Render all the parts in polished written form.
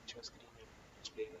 capture screen and display them.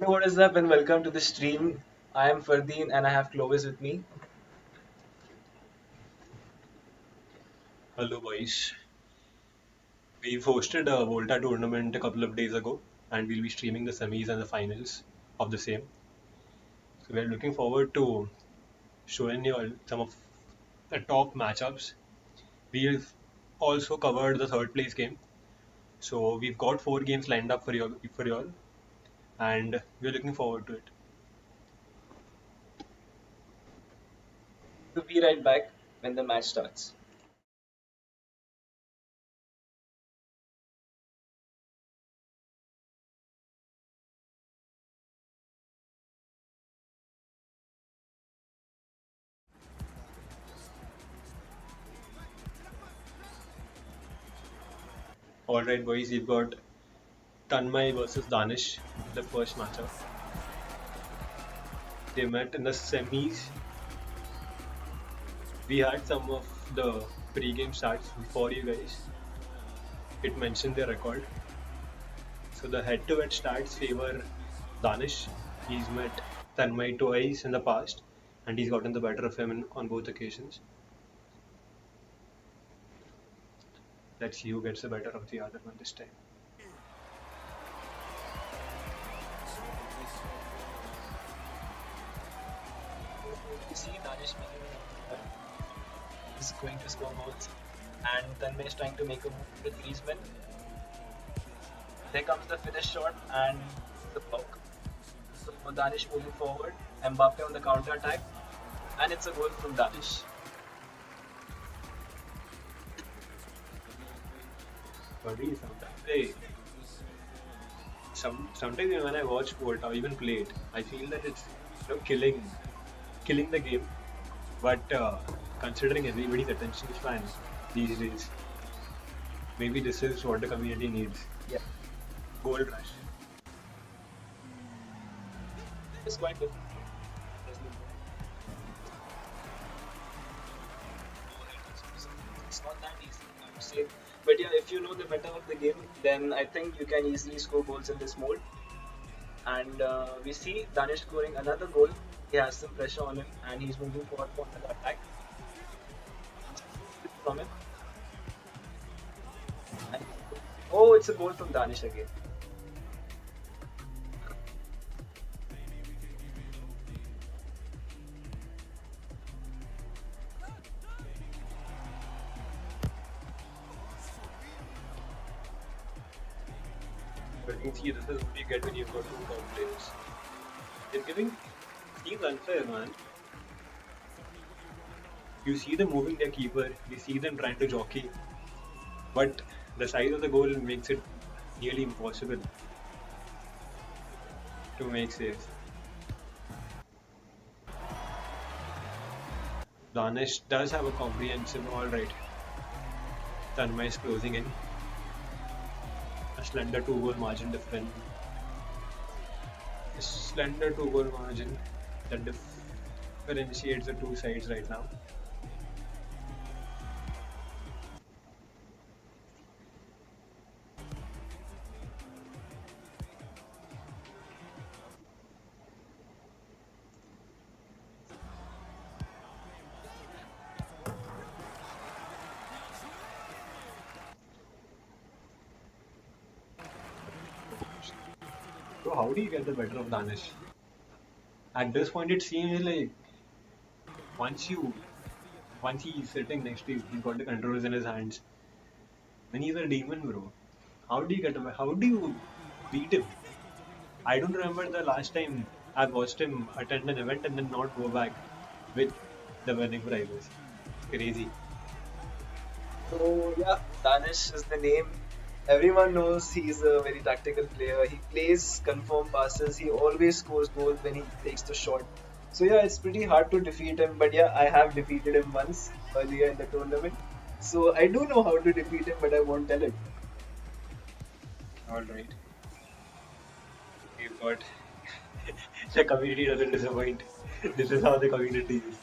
Hey, what is up and welcome to the stream. I am Fardeen and I have Clovis with me. Hello, boys. We've hosted a Volta tournament a couple of days ago, and we'll be streaming the semis and the finals of the same. So we're looking forward to showing you all some of the top matchups. We've also covered the third place game, so we've got four games lined up for you all, and we're looking forward to it. We'll be right back when the match starts. All right, boys, we've got Tanmay versus Danish, the first matchup. They met in the semis. We had some of the pre-game stats for you guys. It mentioned their record. So the head-to-head stats favor Danish. He's met Tanmay twice in the past, and he's gotten the better of him on both occasions. Let's see who gets the better of the other one this time. You see Danish making is going to score goals and Tanmay is trying to make a move with Griezmann. There comes the finish shot and the block. So Danish moving forward, Mbappe on the counter attack, and it's a goal from Danish. But really, sometimes when I watch Volta or even play it, I feel that it's killing the game. But considering everybody's attention span these days, maybe this is what the community needs. Yeah, Gold rush. it's quite good. It's not that easy, I would say. But yeah, if you know the better of the game, then I think you can easily score goals in this mode. And we see Danish scoring another goal. He has some pressure on him and he's moving forward for another attack from him. And, oh, it's a goal from Danish again. But you see, this is what you get when you've got two top players. They're giving teams unfair, man. You see them moving their keeper, you see them trying to jockey, but the size of the goal makes it nearly impossible to make saves. Danish does have a comprehensive alright. Tanmay is closing in. A slender 2 goal margin different. A slender 2 goal margin that differentiates the two sides right now. So how do you get the better of Danish? At this point, it seems like once you once he's sitting next to you, he's got the controls in his hands. Then he's a demon, bro. How do you get him? How do you beat him? I don't remember the last time I've watched him attend an event and then not go back with the winning prizes. Crazy. So yeah, Danish is the name. Everyone knows he's a very tactical player. He plays confirm passes. He always scores goals when he takes the shot. So yeah, it's pretty hard to defeat him. But yeah, I have defeated him once earlier in the tournament. So I do know how to defeat him, but I won't tell it. All right. We've got the community doesn't disappoint. This is how the community is.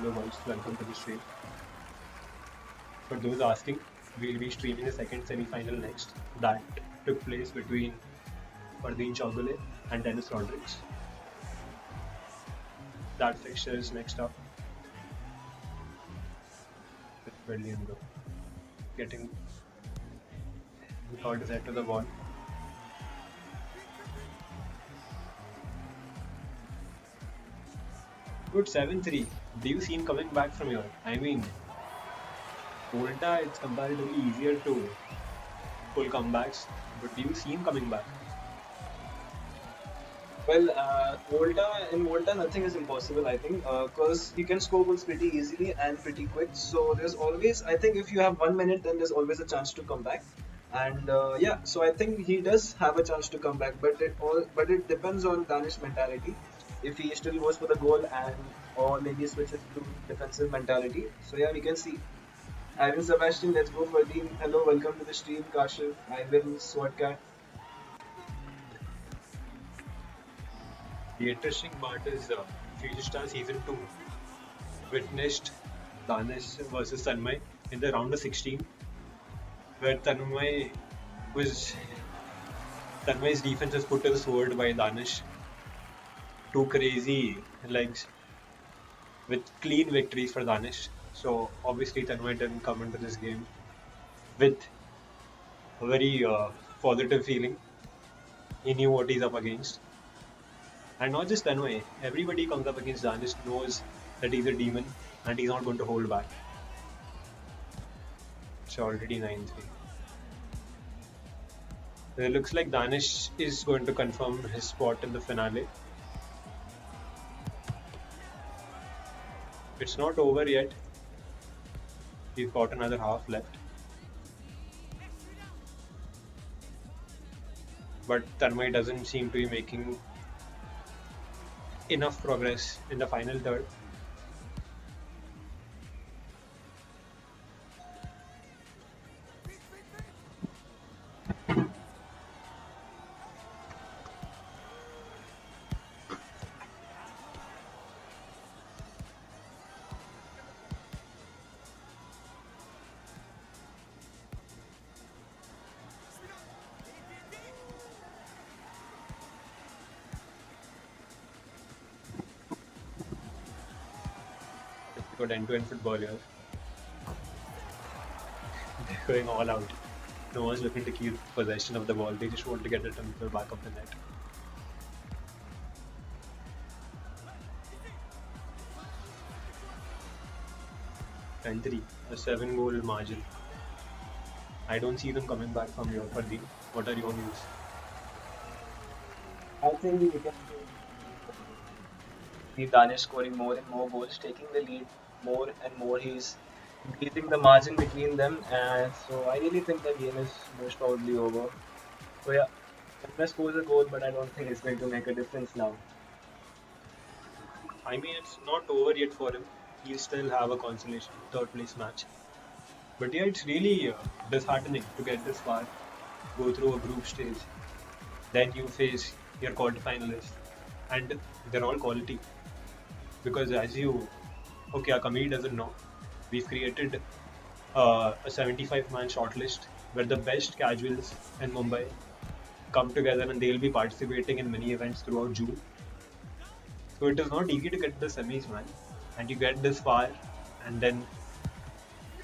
Hello, boys. Welcome to the stream. For those asking, we'll be streaming the second semi-final next. That took place between Fardeen Chaugule and Dennis Rodrigues. That fixture is next up. With William Lowe getting without his head to the ball. Good 7-3. Do you see him coming back from here? I mean, Volta, it's comparatively easier to pull comebacks, but do you see him coming back? Well, Volta, nothing is impossible, I think, because he can score goals pretty easily and pretty quick. So there's always, I think, if you have 1 minute, then there's always a chance to come back. And yeah, so I think he does have a chance to come back, but it depends on Danish mentality. If he still goes for the goal and or maybe switches to defensive mentality. So yeah, we can see. Ivan Sebastian, let's go for the hello, welcome to the stream, Kashif, Ivan, Swatcat. The interesting part is Future Star Season 2 witnessed Danish versus Tanmay in the round of 16, where Tanmay's defense was put to the sword by Danish. Two crazy legs with clean victories for Danish. So obviously Tanmay didn't come into this game with a very positive feeling. He knew what he's up against. And not just Tanmay, everybody comes up against Danish knows that he's a demon and he's not going to hold back. It's already 9-3. It looks like Danish is going to confirm his spot in the finale. It's not over yet. He's got another half left. But Tanmay doesn't seem to be making enough progress in the final third. Good end-to-end football here. They're going all out. No one's looking to keep possession of the ball. They just want to get it into the back of the net. And 3, a 7-goal margin. I don't see them coming back from here. Pradeep, what are your views? I think we can see Danish scoring more and more goals, taking the lead more and more. He's increasing the margin between them, and so I really think the game is most probably over. So yeah, Tanmay scores a goal, but I don't think it's going to make a difference now. I mean, it's not over yet for him. He'll still have a consolation third place match. But yeah, it's really disheartening to get this far, go through a group stage, then you face your quarterfinalists, and they're all quality. Because okay, our committee doesn't know, we've created a 75-man shortlist where the best casuals in Mumbai come together and they'll be participating in many events throughout June. So it is not easy to get to the semis, man. And you get this far, and then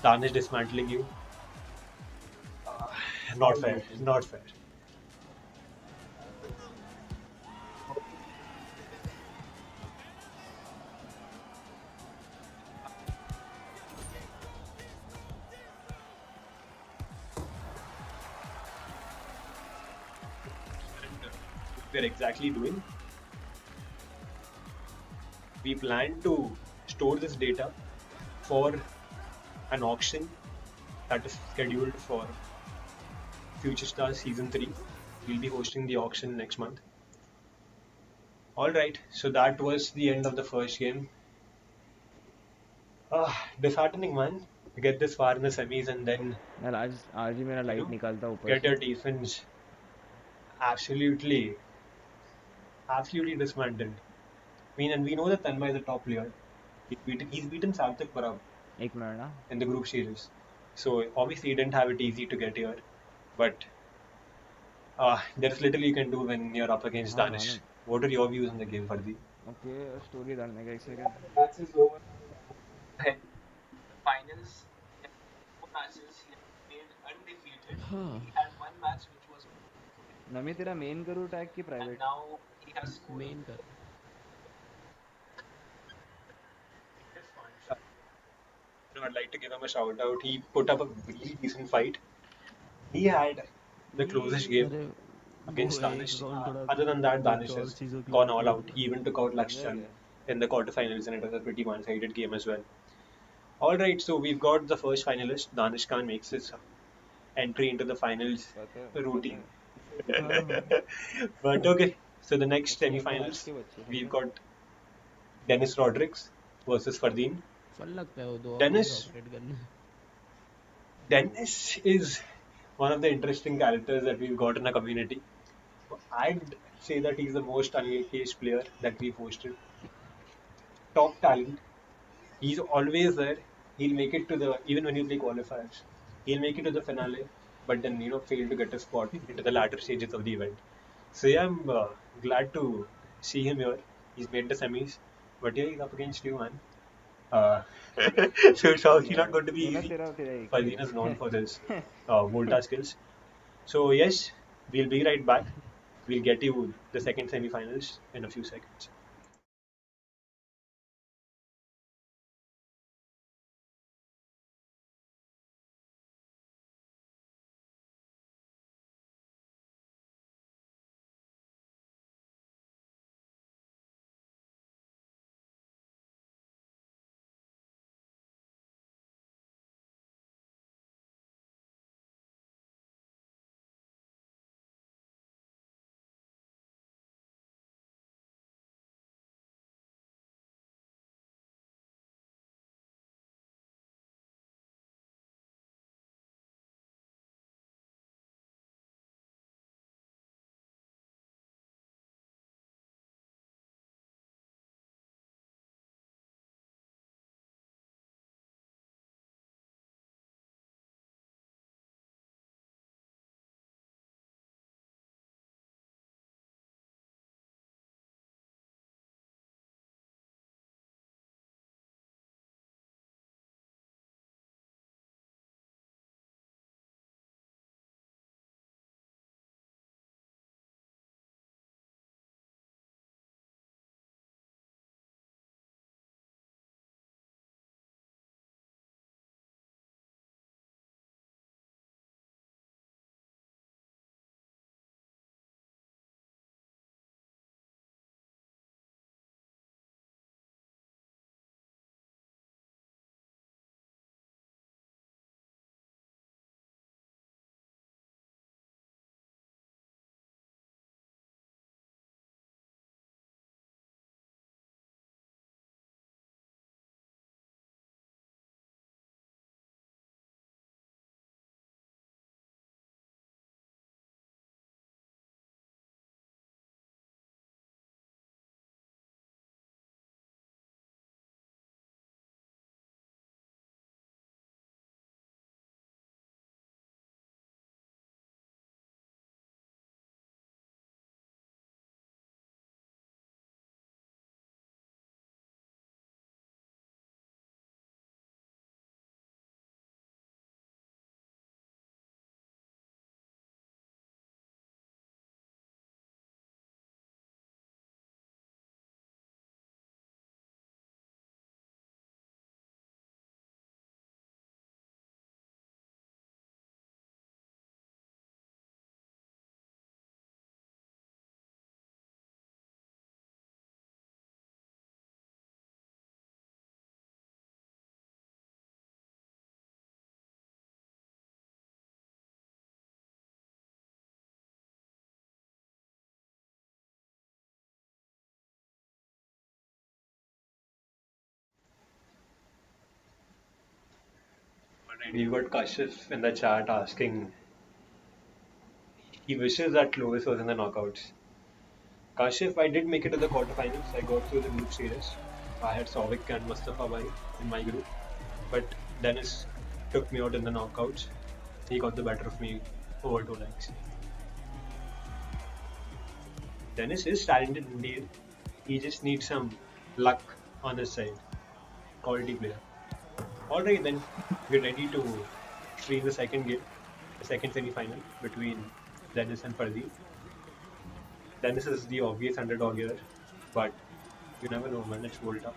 Danish dismantling you. Not fair. Not fair. We're exactly doing. We plan to store this data for an auction that is scheduled for Future Stars Season 3. We'll be hosting the auction next month. Alright, so that was the end of the first game. Disheartening, man. To get this far in the semis and then यार आज ही मेरा you light know, निकलता ऊपर get से your defense absolutely dismantled. I mean, and we know that Tanmay is a top player. He's beaten Sarthak Parab एक minute ना in the group series. So obviously he didn't have it easy to get here, but there's little you can do when you're up against हाँ मालूम. Danish. What are your views on the game, Fardi? Okay story डालने का एक second. Match is over. Then the finals, he had 4 matches. He had stayed undefeated. हाँ. He had one match which was, नमी तेरा main करूँ tag की and private. now he has scored a main कर. I'd like to give him a shout out. He put up a really decent fight. He had the closest ये game अरे वो against है एक Danish. Account थोड़ा Other than that, कुछ Danish और has चीज़ों के लिए gone all उपयोग out. कर He रहा है. even took out समझा Lakshyan क्या. in the quarterfinals, and it was a pretty one-sided game as well. All right, so we've got the first finalist. Danish Khan makes his entry into the finals पता routine. है. हाँ हाँ. But okay, so the next उसके अंदर हट semi-finals, के बच्चे we've समझा. got Dennis Rodriguez versus Fardeen. Fun लगता है वो दो अकाउंट्स Dennis, ऑपरेट करने. Dennis is one of the interesting characters that we've got in our community. I'd say that he's the most unengaged player that we've hosted. Top talent. He's always there. He'll make it to the even when you play qualifiers. He'll make it to the finale, but then fail to get a spot into the latter stages of the event. So yeah, I'm glad to see him here. He's made the semis, but yeah, he's up against you, man. Uh, so it's obviously not going to be सुना easy. तेरा तेरा एक ही Fazeen is known for his है. Volta skills. So yes, we'll be right back. We'll get you the second semi-finals in a few seconds. Alright, we got Kashif in the chat asking he wishes that Clovis was in the knockouts. Kashif, I did make it to the quarterfinals. I got through the group stages. I had Sauvik and Mustafa Bhai in my group, but Dennis took me out in the knockouts. He got the better of me over 2 legs. Dennis is talented indeed. He just needs some luck on his side. Quality player. Alright then, we're ready to stream the second game, the second semi-final between Dennis and Pardeep. Dennis is the obvious underdog here, but you never know when it's Volta.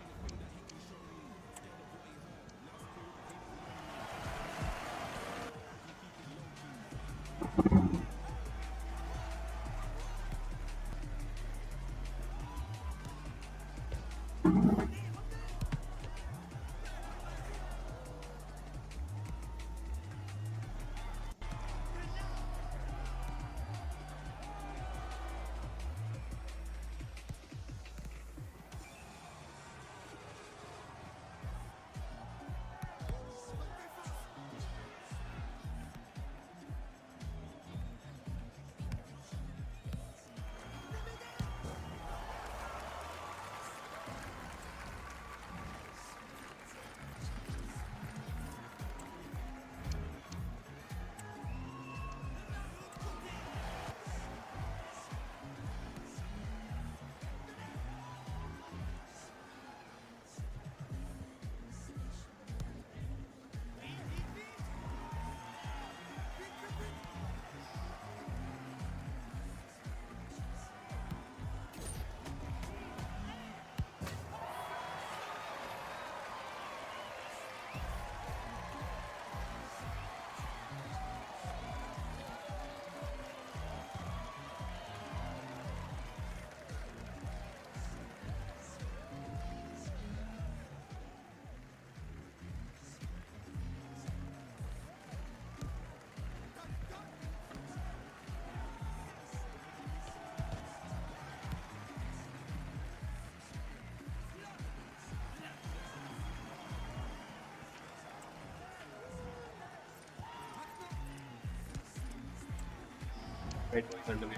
Red is underway.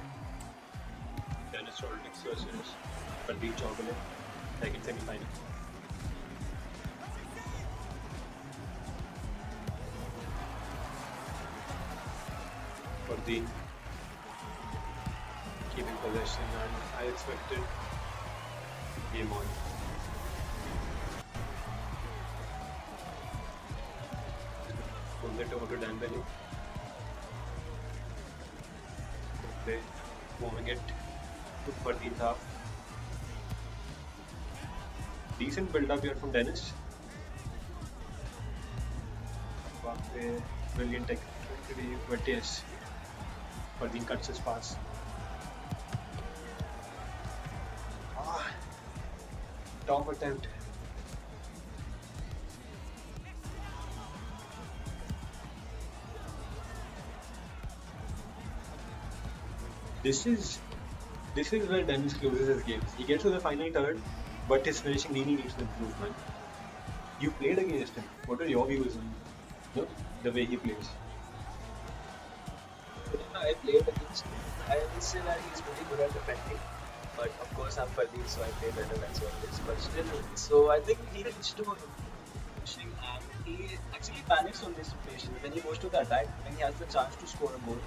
Dennis Rodriguez versus Pardeep Chowgule, second semi-final. Pardeep keeping possession, and I expected game on. Pulls it over to Dembele. Moving it to Pardeep half. Decent build up here from Dennis. Brilliant tech, but yes, Pardeep cuts his pass. Top attempt. This is where Dennis closes his games. He gets to the final third, but his finishing really needs improvement. You played against him. What are your views on the way he plays? I played against him. I will say that he's pretty good at defending, but of course I'm Pardeep, so I play better. That's what it is. But still, so I think he reached to finishing, and he actually panics on this situation when he goes to the attack when he has the chance to score a goal.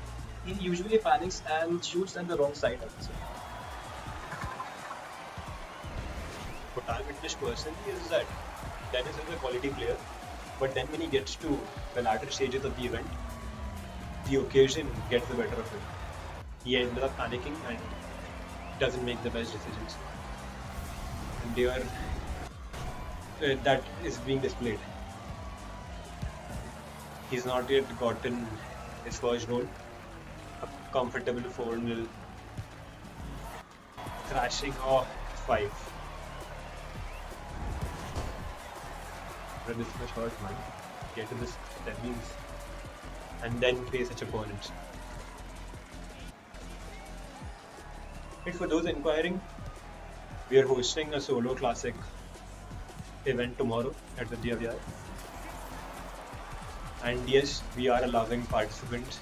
He usually panics and shoots at the wrong side also. What I witnessed personally is that Dennis is a quality player, but then when he gets to the latter stages of the event, the occasion gets the better of him. He ends up panicking and doesn't make the best decisions. And they are that is being displayed. He's not yet gotten his first goal. A comfortable 4-0 crashing off 5. But this is a short man. Get to this semis and then face such opponents. And for those inquiring, we are hosting a solo classic event tomorrow at the DVR. And yes, we are allowing participants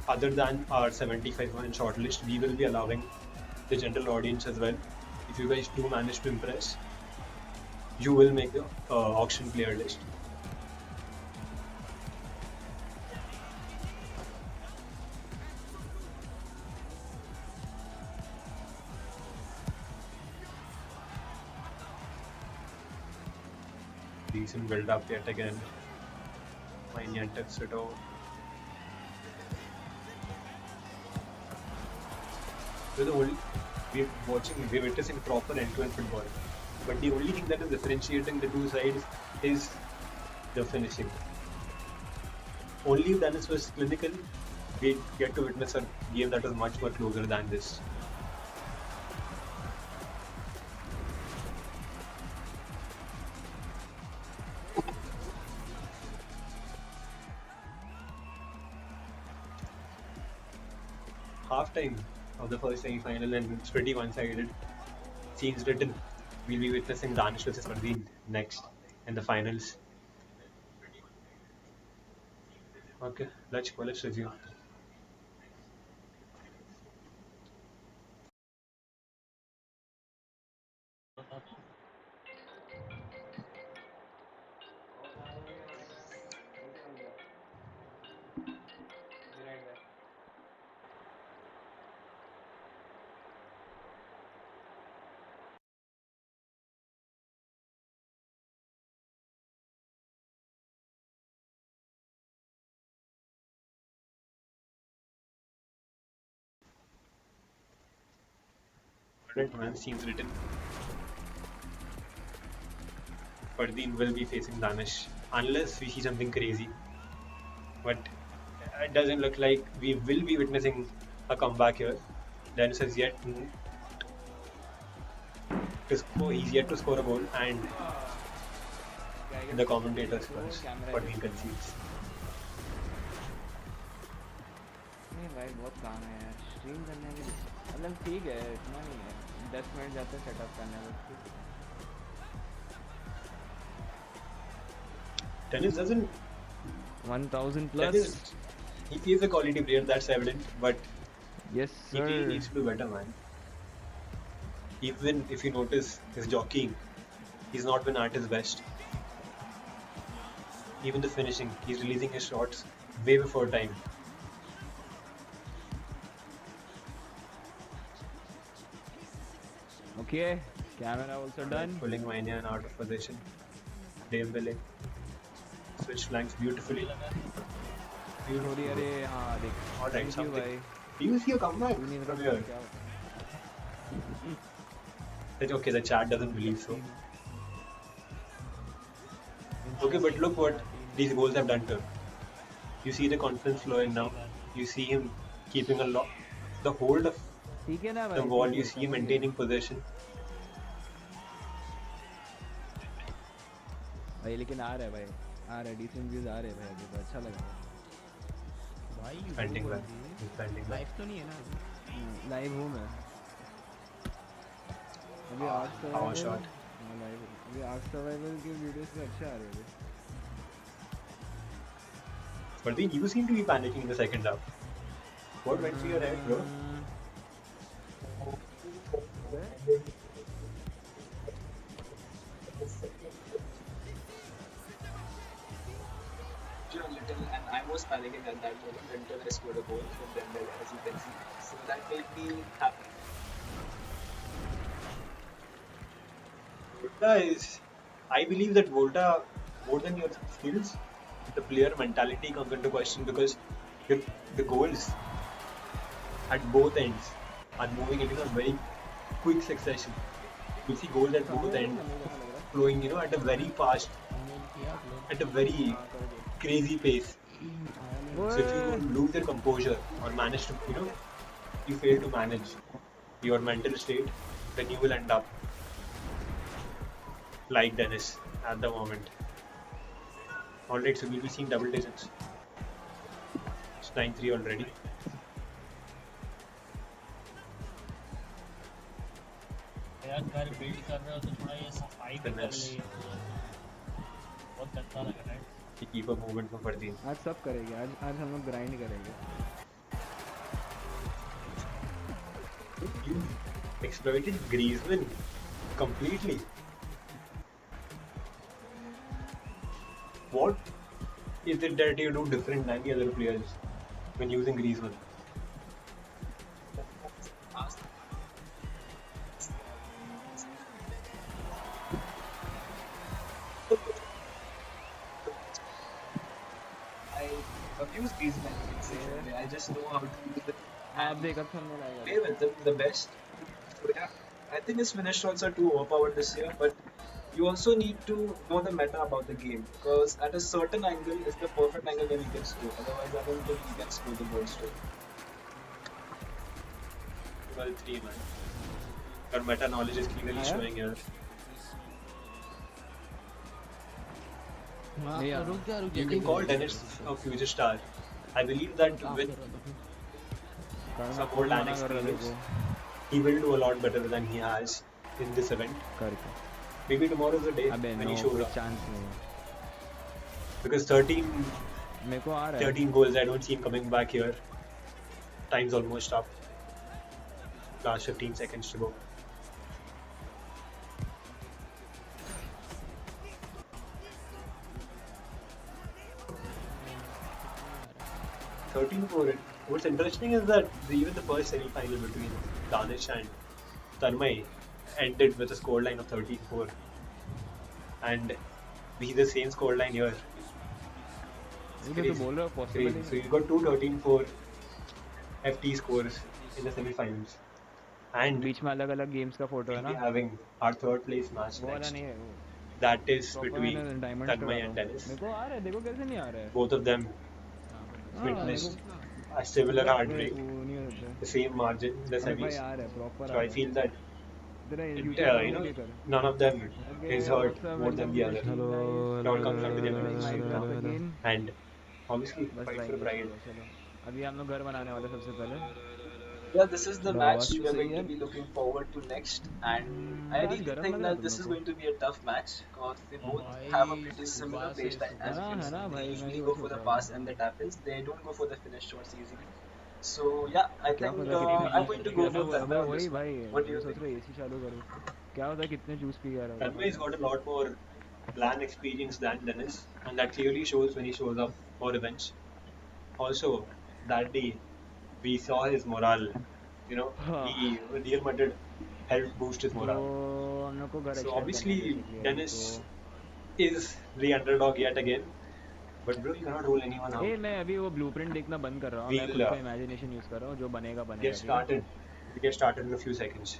other than our 75-man shortlist. We will be allowing the general audience as well. If you guys do manage to impress, you will make the auction player list. Decent build up yet again. Minion takes it over. We're witnessing proper end-to-end football. But the only thing that is differentiating the two sides is the finishing. Only if Dennis was clinical, we get to witness a game that is much more closer than this. Half-time of the first semi-final, and it's pretty one-sided. Scenes written. We'll be witnessing Danish versus Fardeen next in the finals. Okay, let's go. Let's review. Alright, man, scenes written. Fardeen will be facing Danish unless we see something crazy. But it doesn't look like we will be witnessing a comeback here. Dennis has yet to score. He's yet to score a goal, and the commentators first. Fardeen concedes. नहीं भाई बहुत काम है यार stream करने के लिए मतलब ठीक है इतना नहीं है 10 मिनट जाते सेटअप करने में Dennis doesn't. 1000 plus Dennis, he is a quality player, that's evident, but yes he sir really needs to do better, man. Even if you notice his jockeying, he's not been at his best. Even the finishing, he's releasing his shots way before time. okay camera also done Pulling Mainian out of position. Dembele. Switch flanks beautifully. थोड़ी अरे हाँ देख Alright, thank you something. भाई Do you see a comeback तू नहीं from बता here? क्या It's okay, the chat doesn't believe so. Okay, but look what these goals have done to him. You see the confidence flowing now. You see him keeping a lot. The hold of ठीक है ना the भाई ball, ठीक you है, see him समझ maintaining possession. गया। भाई लेकिन आ रहा है भाई आ रहा है डिसेंट व्यूज आ रहे हैं भाई अभी तो अच्छा लग रहा भाई Defending वो well. Defending well. लाइफ तो नहीं है ना है लाइव हूँ मैं अभी arc Power survival shot. Live अभी आर्क सर्वाइवल के वीडियोस भी अच्छे आ रहे हैं But then you seem to be panicking in the second half. What went through your head, bro? Little, and I was panicking at that moment until I scored a goal from Dembele, as you can see. So that made me happy. Volta is. I believe that Volta, more than your skills, the player mentality comes into question because the, the goals at both ends are moving in a very quick succession. You see goals at both ends flowing, at a very fast, at a very crazy pace. So if you lose your composure or manage to, you fail to manage your mental state, then you will end up like Dennis at the moment. Alright, so we'll be seeing double digits. It's 9-3 already. यार घर build कर रहे हो तो थोड़ा ये सफाई भी कर ले बहुत गंदा लग रहा है Keep a movement for Fardeen. आज सब करेंगे आज हम लोग ग्राइंड करेंगे You exploited Griezmann completely. is it that you do different than the other players when using Griezmann? Ask I abuse Griezmann in such a way. I just know how to use it app and देखा सुनने लगा play with them the best. So yeah, I think his finish shots are too overpowered this year, but you also need to know the meta about the game because at a certain angle is the perfect angle where he can score. Otherwise, I don't think he can score the goal still. Well, three man. Your meta knowledge is clearly आया showing here. हाँ नहीं रुक जा You can call Dennis a future star. I believe that काम with कर रहा था कर some मैं more खुद land मना कर रहा experience, देखो he will do a lot better than he has in this event. करके Maybe tomorrow is the day अबे when नो he shows कोई up. चांस नहीं Because 13, मेरे को आ रहा 13 है goals, I don't see him coming back here. Time's almost up. Last 15 seconds to go. यार 13 for it. What's interesting is that even the first semi-final between Danish and Tanmay ended with a scoreline of 13-4, and we the same scoreline here. It's ये तो crazy, बोल रहा possible crazy. ही So नहीं you got two 13-4 FT scores in the semi-finals, है and बीच में अलग अलग games का फोटो है we'll be ना having our third place match वो वाला next. नहीं है वो That is प्रॉपर between मैंने डायमंड्स का Tanmay डाला and हूँ Dennis. मेरे को आ रहा है देखो कैसे नहीं आ रहा है Both of them यहाँ पे बस हाँ मेरे को witnessed a similar अबे heartbreak, तू नहीं होता the same margin in the अबे भाई semis. आ रहा है प्रॉपर So आ I रहा feel है that तेरा it, यूट्यूब you चालू know, करके कर none of them okay is hurt WhatsApp more than welcome the to the other. Stream hello guys It hello all hello comes down to the hello joining abilities, my hello dress hello hello again and obviously बस fight भाई for बस pride. चलो चलो अभी हम लोग घर बनाने वाले सबसे पहले Yeah, this is the चलो match आवाज we तो are सही going to है be looking forward to next, and I पर आज really गर्म लग think रहा है that तुम this लोग is को going to be a tough match because they both have a भाई pretty similar सुबह play से style. सुबह As you से can है see, ना they भाई मैं भी usually वही go for सोच the रहा pass था and the tackles. They don't go for the finish shots easily. So yeah, I क्या think पता कितने I'm जूस going to क्या go मैं for अबे Tanmay on वही this one. भाई What do अभी you सोच think? रहा एसी चालू करूँ क्या होता कितने जूस पी गया होगा Tanmay has पता got a lot more LAN experience than Dennis, and that clearly shows when he shows up for events. Also, that day we saw his morale. You know, हाँ he Real Madrid helped boost his तो morale. हम लोग को घर So extend करना है obviously basically अभी तो Dennis is the underdog yet again, but bro, you cannot rule anyone A out. मैं अभी वो ब्लूप्रिंट देखना बंद कर रहा हूँ मैं We'll खुद का इमेजिनेशन यूज कर रहा हूँ जो बनेगा get बनेगा ठीक है started. We'll get started in a few seconds.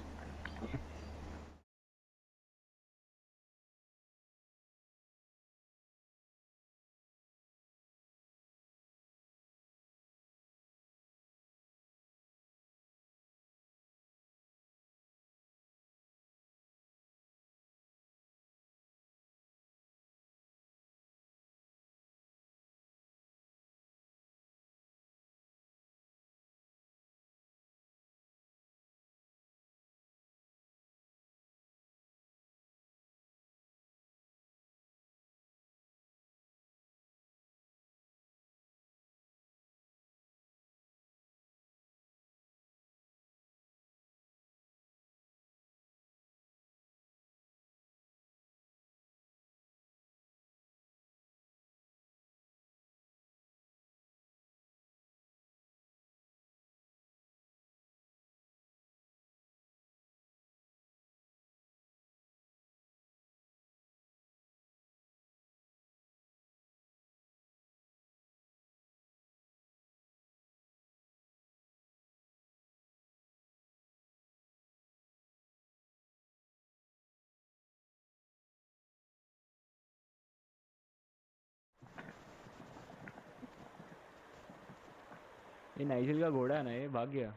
ये नाइजिल का घोड़ा है ना ये भाग गया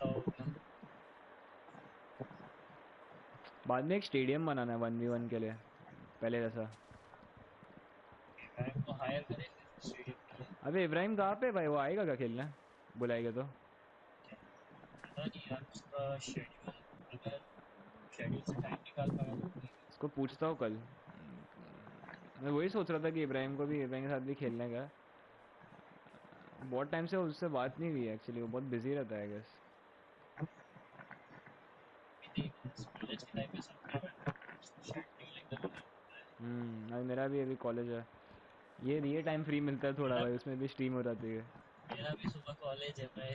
तो बाद में एक स्टेडियम बनाना है 1v1 के लिए पहले जैसा इब्राहिम को हायर करेंगे स्टेडियम के लिए। अबे इब्राहिम कहाँ पे भाई वो आएगा क्या खेलने बुलाएगा तो पता नहीं यार उसका शेड्यूल, अगर शेड्यूल से टाइम निकाल पाया तो ठीक है। उसको पूछता हूँ कल मैं वही सोच रहा था कि इब्राहिम को भी इब्राहिम के साथ भी खेलने का बहुत टाइम से उससे बात नहीं हुई एक्चुअली वो बहुत बिजी रहता है गेस अभी नहीं, कॉलेज के टाइम में सब क्या बैठा शेड्यूल अभी मेरा भी अभी कॉलेज है, ये टाइम फ्री मिलता है थोड़ा मेरा भाई, उसमें भी स्ट्रीम हो जाती है। मेरा भी सुबह कॉलेज है, मैं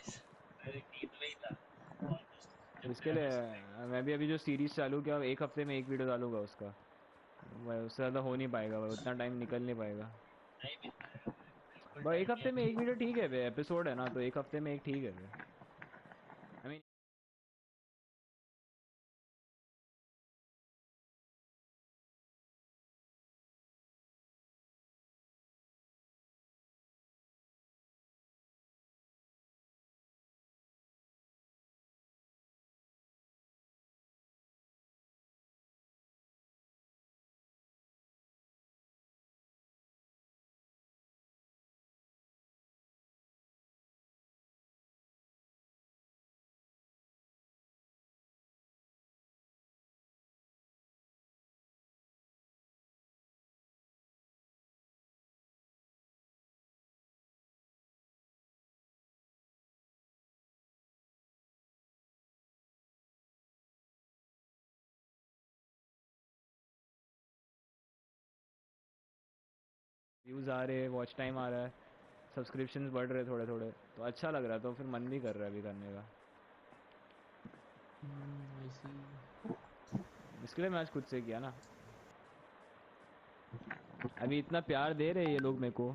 नींद में ही था ऑलमोस्ट जब इसके मेरा लिए भी सुबह मैं भी अभी जो सीरीज चालू किया, एक हफ्ते में एक वीडियो डालूंगा उसका, भाई उससे ज़्यादा हो नहीं पाएगा भाई, उतना टाइम निकल नहीं पाएगा नहीं मिल पाएगा भाई, बिल्कुल भाई। टाइम एक नहीं हफ्ते में है एक वीडियो ठीक है भाई, एपिसोड है ना, तो एक हफ्ते में एक ठीक है भाई। आई मीन व्यूज़ आ रहे हैं, वॉच टाइम आ रहा है, सब्सक्रिप्शंस बढ़ रहे थोड़े थोड़े, तो अच्छा लग रहा है, तो फिर मन भी कर रहा है अभी करने का। आई सी। इसके लिए मैं आज खुद से किया ना, अभी इतना प्यार दे रहे हैं ये लोग मेरे को।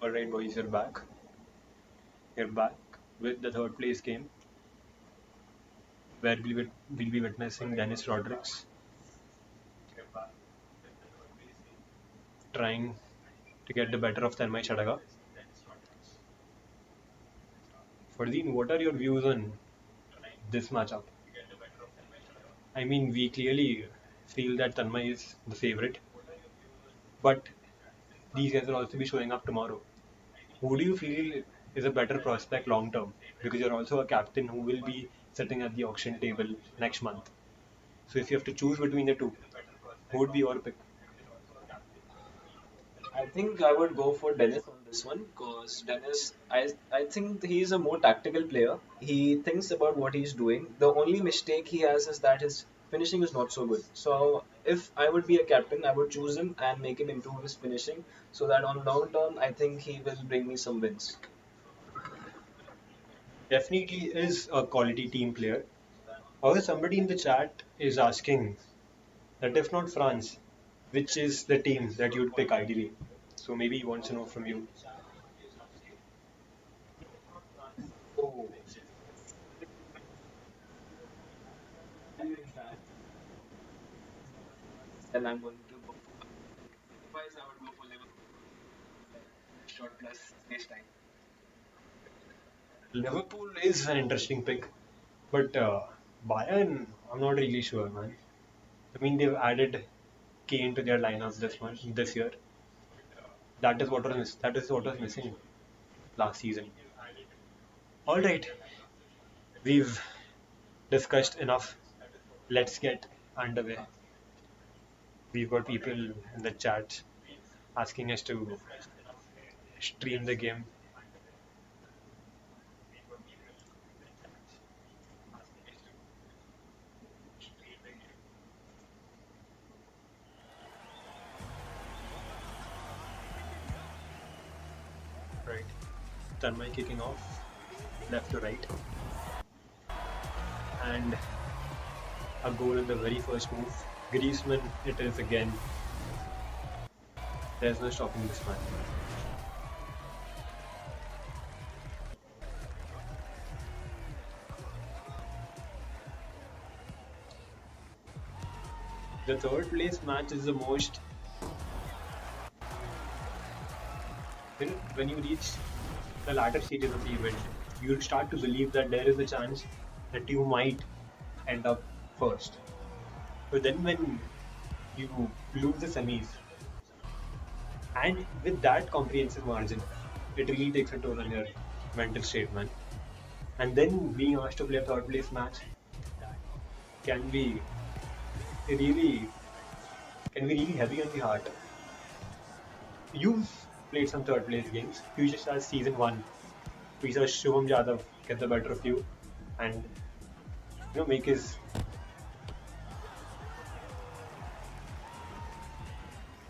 Alright, boys, you're back. You're back with the third place game, where we'll be witnessing Dennis Rodriguez trying to get the better of Tanmay Chadaga. Fardeen, what are your views on this matchup? I mean, we clearly feel that Tanmay is the favorite, but these guys will also be showing up tomorrow. Who do you feel is a better prospect long term? Because you're also a captain who will be sitting at the auction table next month. So if you have to choose between the two, who would be your pick? I think I would go for Dennis on this one because Dennis, I think he's a more tactical player. He thinks about what he's doing. The only mistake he has is that his finishing is not so good. So if I would be a captain, I would choose him and make him improve his finishing so that on long term, I think he will bring me some wins. Definitely is a quality team player. However, somebody in the chat is asking that if not France, which is the team that you'd pick ideally? So maybe he wants to know from you. Oh, then I'm going to go. Otherwise, I would go for Liverpool. Short plus space time. Liverpool is an interesting pick, but Bayern, I'm not really sure, man. I mean, they've added Kane to their lineup this year. That is what was missing last season. All right, we've discussed enough. Let's get underway. We've got people in the chat asking us to stream the game. Right. Tanmay kicking off left to right, and a goal in the very first move. Griezmann, it is again. There's no stopping this man. The third place match is the most. When you reach the latter stages of the event, you start to believe that there is a chance that you might end up first. But then when you lose the semis, and with that comprehensive margin, it really takes a toll on your mental state, man. And then being asked to play a third place match can be really heavy on the heart. You've played some third place games. Future Stars season one. We saw Shubham Jadhav get the better of you and make his.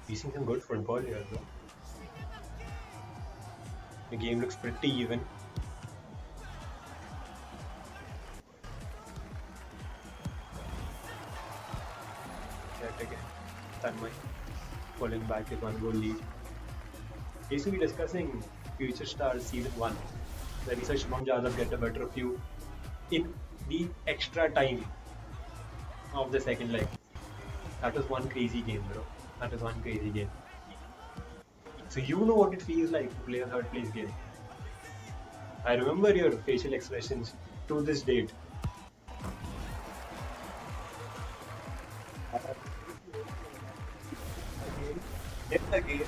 He's seen some good football here, bro. The game looks pretty even. Yet again, Tanmay pulling back his one goal lead. Basically discussing Future Stars season one, where we saw Shubham Jadhav get the better of you in the extra time of the second leg. That was one crazy game, bro. That was one crazy game. So you know what it feels like to play a third place game. I remember your facial expressions to this date. Yet again,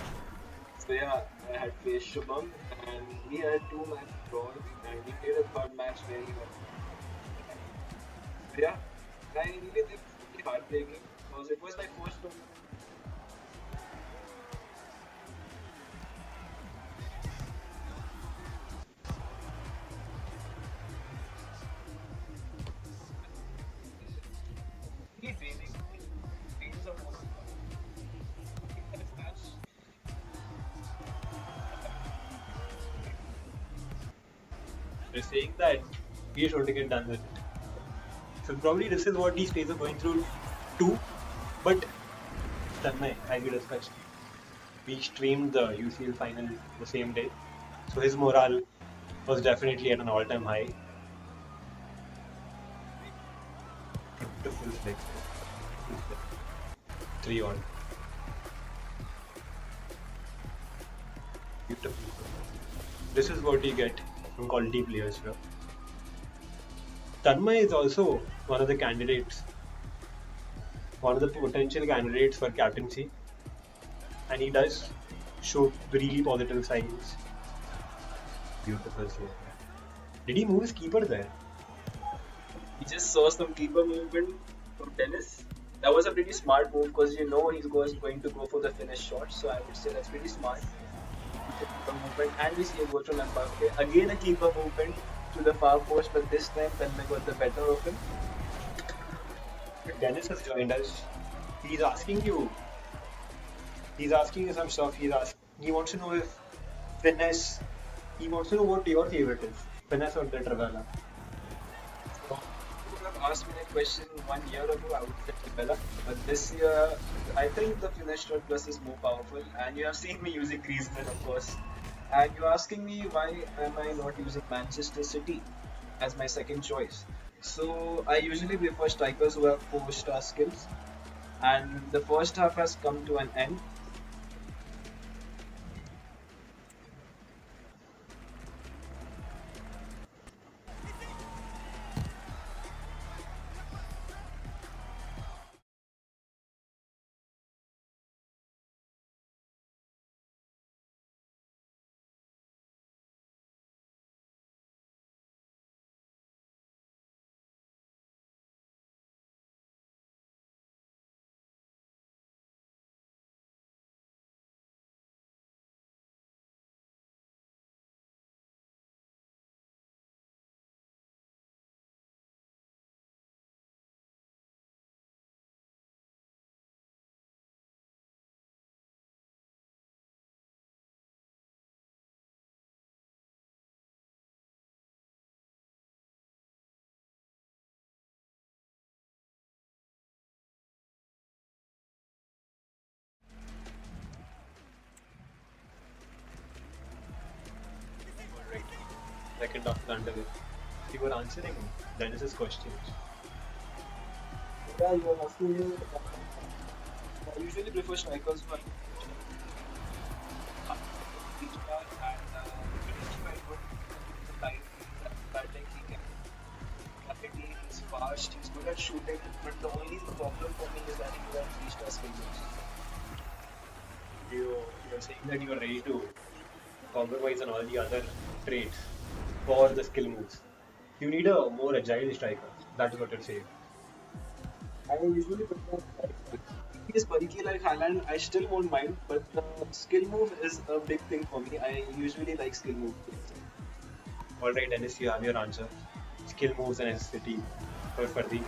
so yeah, I had faced Shubham and we had two match draws and we played a third match very well. So yeah, I really think it's really heartbreaking because it was my first tournament. Really draining. Feels are more this match. They're saying that we are sure to get done with it. So probably this is what these players are going through too. But Tanmay, as you discussed, we streamed the UCL final the same day. So his morale was definitely at an all-time high. Beautiful flick. 3 all. Beautiful. This is what you get from quality players, bro. Tanmay is also one of the candidates, one of the potential candidates for captaincy, and he does show really positive signs. Beautiful save. Did he move his keeper there? We just saw some keeper movement from Dennis. That was a pretty smart move because you know he's going to go for the finish shot. So I would say that's pretty smart. Keeper movement, and we see a goal from Mbappe. Again a keeper movement to the far post, but this time Tanmay got the better of him. Dennis has joined us. He's asking you. He's asking you some stuff. He wants to know if finesse. He wants to know what your favorite is, finesse or the Trivela. So, if you would have asked me that question 1 year ago, I would say Bella. But this year, I think the finish shot plus is more powerful, and you have seen me using Griezmann, of course. And you're asking me why am I not using Manchester City as my second choice? So I usually prefer strikers who have 4-star skills, and the first half has come to an end. second after the underway. You were answering Dennis's questions. Yeah, you are asking me. I usually prefer strikers who are reach back and he's quite good with the tight batting. He can clarity, he's fast, he's good at shooting. But the only problem for me is that he can't reach the skill moves. You're saying that you are ready to compromise on all the other traits for the skill moves. You need a more agile striker. That is what you're saying. I usually prefer if he is bulky like Highland, I still won't mind, but the skill move is a big thing for me. I usually like skill move. Alright, Dennis, you have your answer. Skill moves and necessity for Fardi.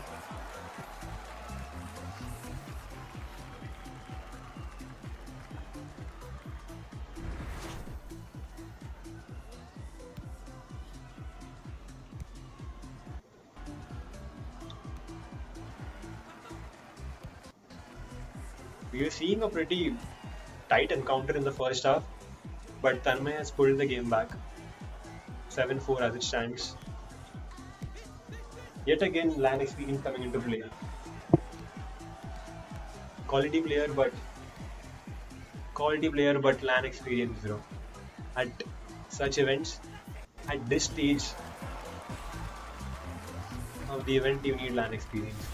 We were seeing a pretty tight encounter in the first half, but Tanmay has pulled the game back. 7-4 as it stands. Yet again, LAN experience coming into play. Quality player, but LAN experience, bro. At such events, at this stage of the event, you need LAN experience.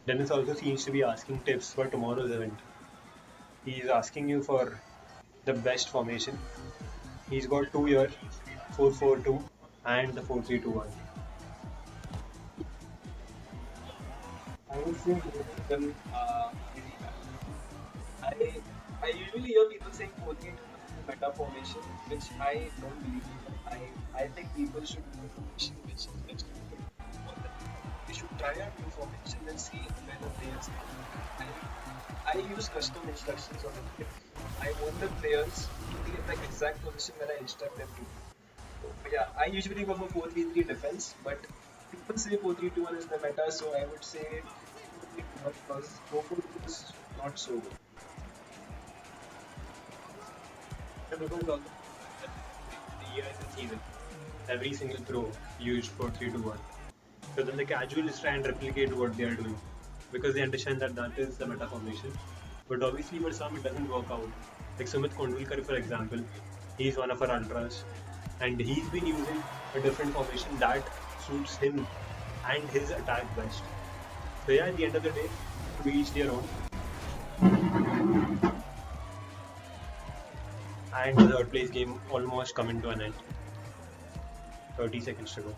Dennis also seems to be asking tips for tomorrow's event. He's asking you for the best formation. He's got 2 here, 4-4-2 and the 4-3-2-1. I would say well, I I usually hear people saying 4-3-2 is the meta formation, which I don't believe in. I think people should do a formation which is best suited for them. We should try out new formation and see where the players are. I use custom instructions on the play. I want the players to be in the exact position where I instruct them to. But yeah, I usually go for 4-3-3 defense, but people say 4-3-2-1 is the meta, so I would say 4-3-2-1 because 4-4-2 is not so good. Yeah, because also the year in the season, every single pro used 4-3-2-1. So then the casuals try and replicate what they are doing because they understand that that is the meta formation. But obviously, for some, it doesn't work out. Like Sumit Kondulkar, for example, he's one of our ultras, and he's been using a different formation that suits him and his attack best. So yeah, at the end of the day, to each their own. And the third place game almost coming to an end. 30 seconds to go.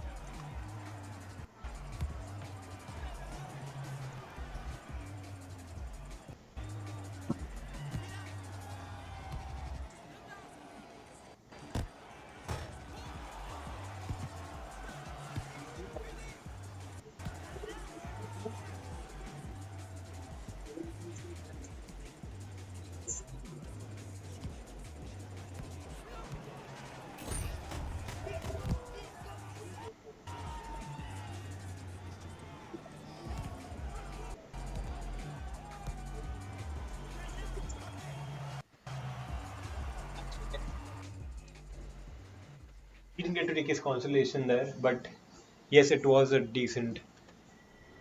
He didn't get to take his consolation there, but yes, it was a decent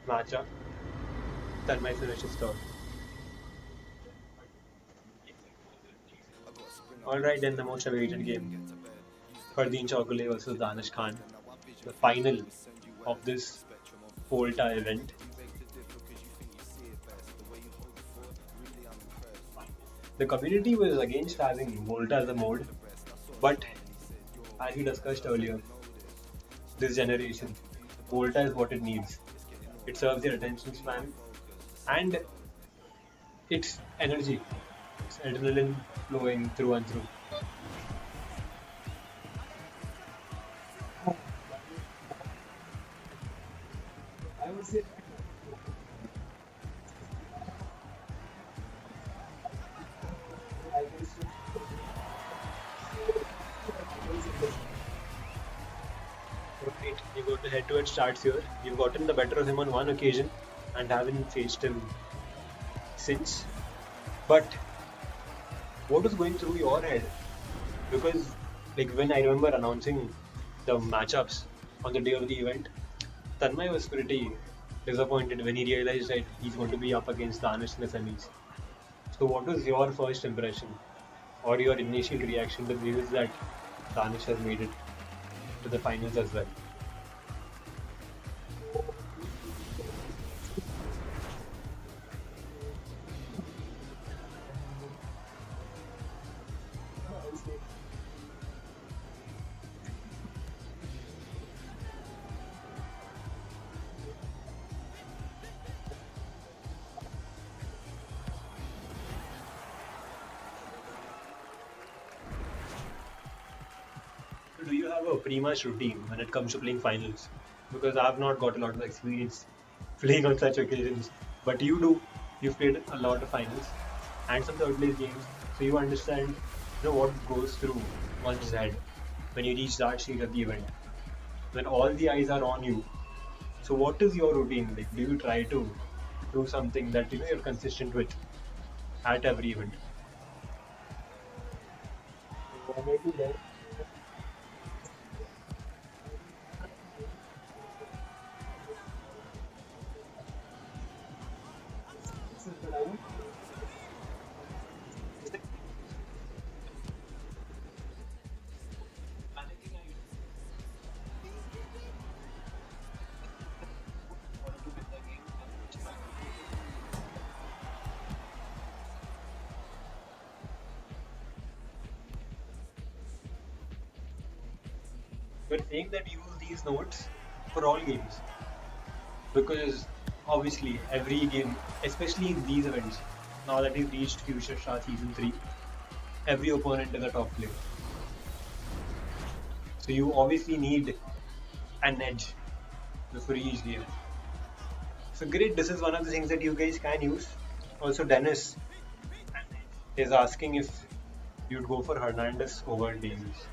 matchup. Tanmay finished his third. Alright, then the most awaited game. Fardeen Chaugule versus Danish Khan. The final of this Volta event. The community was against having Volta as a mode, but as we discussed earlier, this generation, Volta is what it needs. It serves their attention span and it's energy. It's adrenaline flowing through and through. I would say head-to-head starts here. You've gotten the better of him on one occasion and haven't faced him since. But what was going through your head? Because like when I remember announcing the matchups on the day of the event, Tanmay was pretty disappointed when he realized that he's going to be up against Danish in the semis. So what was your first impression or your initial reaction to the news that Danish has made it to the finals as well? So do you have a pre-match routine when it comes to playing finals? Because I've not got a lot of experience playing on such occasions, but you do. You've played a lot of finals and some third place games, so you understand what goes through one's head when you reach that stage of the event, when all the eyes are on you. So what is your routine like? Do you try to do something that you're consistent with at every event? You're saying that you use these notes for all games because obviously every game, especially in these events, now that we've reached Future Star Season 3, every opponent is a top player. So you obviously need an edge before each game. So great, this is one of the things that you guys can use. Also, Dennis is asking if you'd go for Hernandez over Davies.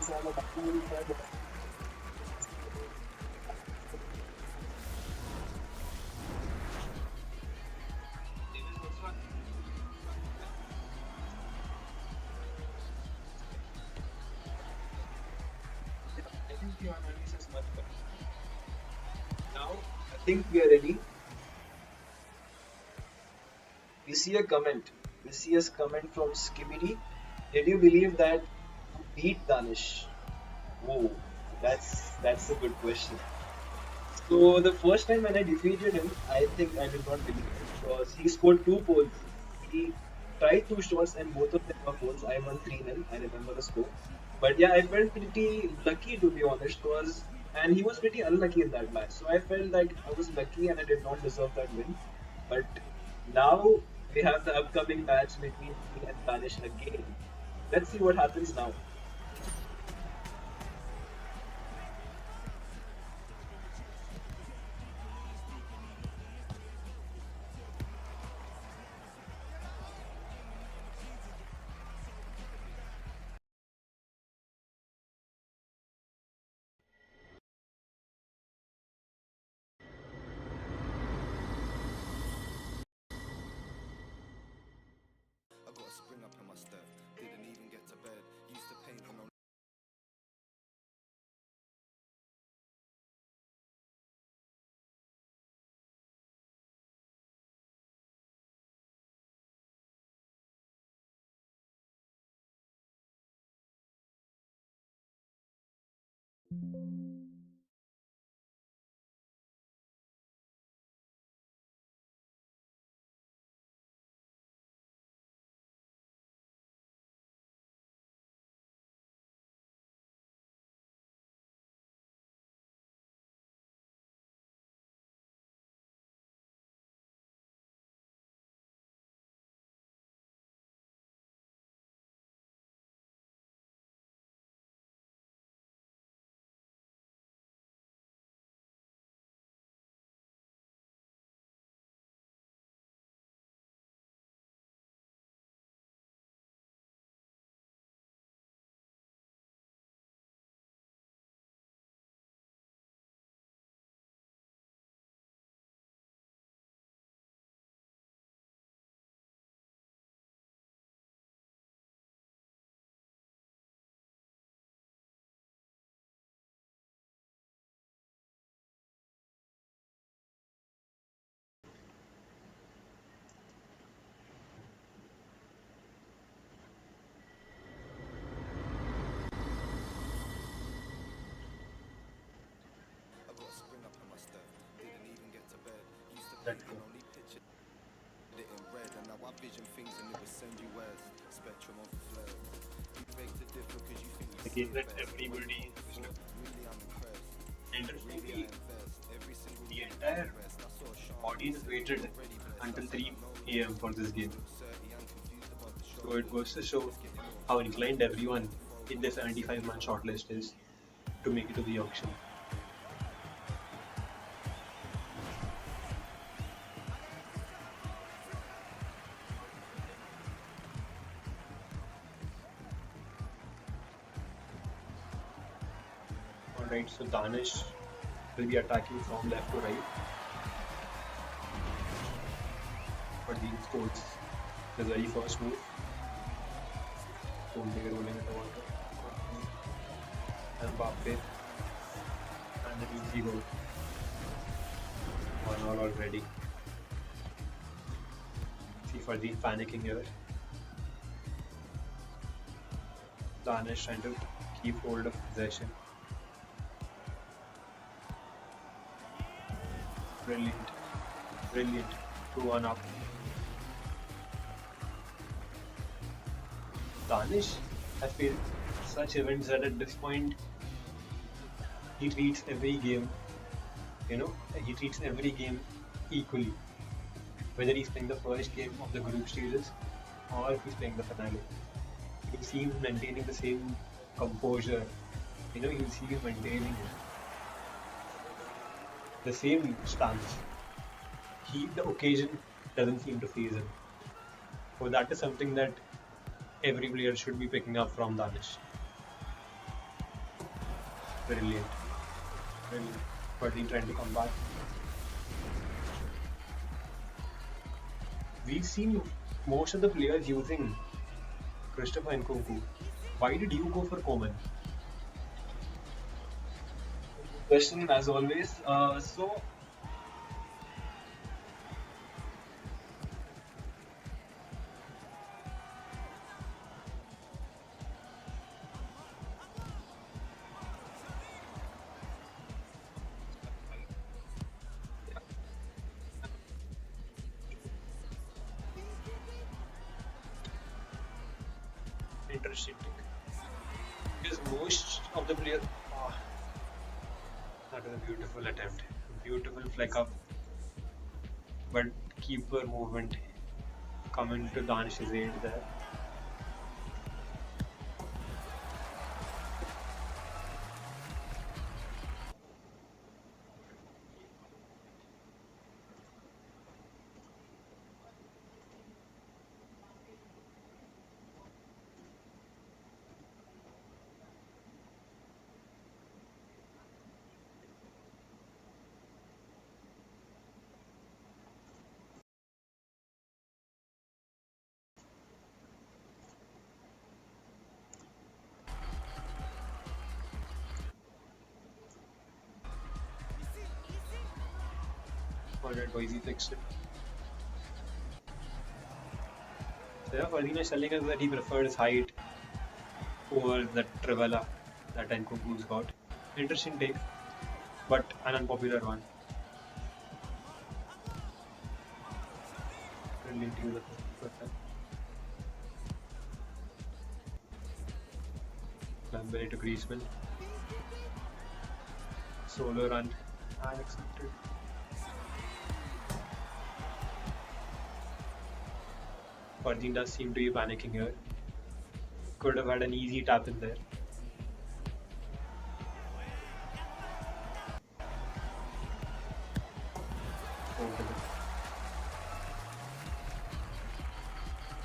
I think your analysis is much better. Now, I think we are ready. We see a comment. We see a comment from Skibidi. Did you believe that you beat Danish? Whoa, that's a good question. So the first time when I defeated him, I think I did not believe it because he scored two poles. He tried two shots and both of them were poles. I won 3-0. I remember the score. But yeah, I felt pretty lucky to be honest because and he was pretty unlucky in that match. So I felt like I was lucky and I did not deserve that win. But now we have the upcoming match between me and Danish again. Let's see what happens now. Let's go. The game that everybody is looking for. Interestingly, the entire audience waited until 3 a.m. for this game. So it goes to show how inclined everyone in the 75-man shortlist is to make it to the auction. Alright, so Danish will be attacking from left to right. But he scores the very first move. Volta rolling at the water. And Mbappe. And an easy goal. 1-1 already. See Fardeen panicking here. Danish trying to keep hold of possession. Brilliant. Brilliant. 2-1 up. Danish has faced such events that at this point he treats every game, he treats every game equally. Whether he's playing the first game of the group stages or if he's playing the finale. You see him maintaining the same composure. You see him maintaining the same stance. The occasion doesn't seem to faze him. So that is something that every player should be picking up from Danish. Brilliant. Brilliant. Fardeen trying to come back. We've seen most of the players using Christopher Nkunku. Why did you go for Coman? Question as always. Interesting. Because most of the players. Oh, that was a beautiful attempt. Beautiful fleck up. But keeper movement coming to Danish's aid there. Alright, boys, he fixed it. So yeah, Fardeen is telling us that he prefers height over the Trivela that Nkunku's got. Interesting take, but an unpopular one. Brilliant use of it. Lambert to Griezmann. Solo run. Unaccepted. Fardeen does seem to be panicking here. Could have had an easy tap in there.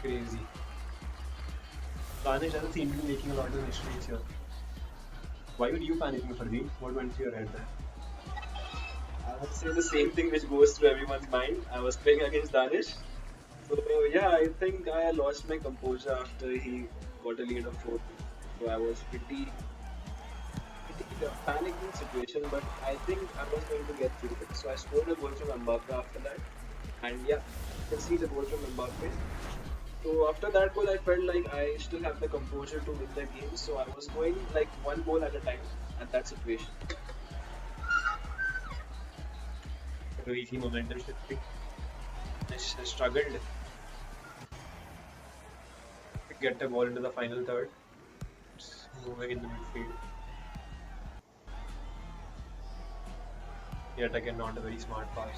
Crazy. Danish doesn't seem to be making a lot of mistakes here. Why were you panicking, Fardeen? What went through your head there? I would say the same thing which goes through everyone's mind. I was playing against Danish. So yeah, I think I lost my composure after he got a lead of 4-2. So I was pretty panicking situation, but I think I was going to get through it. So I scored a goal from Mbappe after that, and yeah, conceded a goal from Mbappe. So after that goal, I felt like I still have the composure to win the game. So I was going like one goal at a time at that situation. We see momentum shifting. This has struggled to get the ball into the final third. It's moving in the midfield. Yet again, not a very smart pass.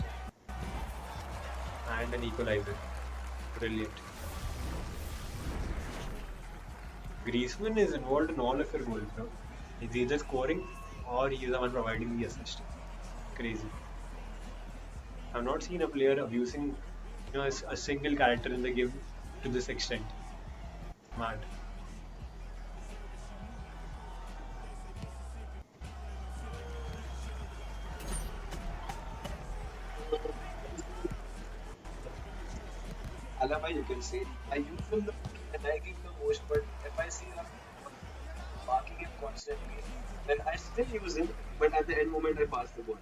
And an equalizer. Brilliant. Griezmann is involved in all of your goals, bro. He's either scoring or he's the one providing the assist. Crazy. I've not seen a player abusing, a single character in the game to this extent. Mad. Alaba, you can say, I use him and I give the most, but if I see him marking him constantly, then I still use him, but at the end moment I pass the ball.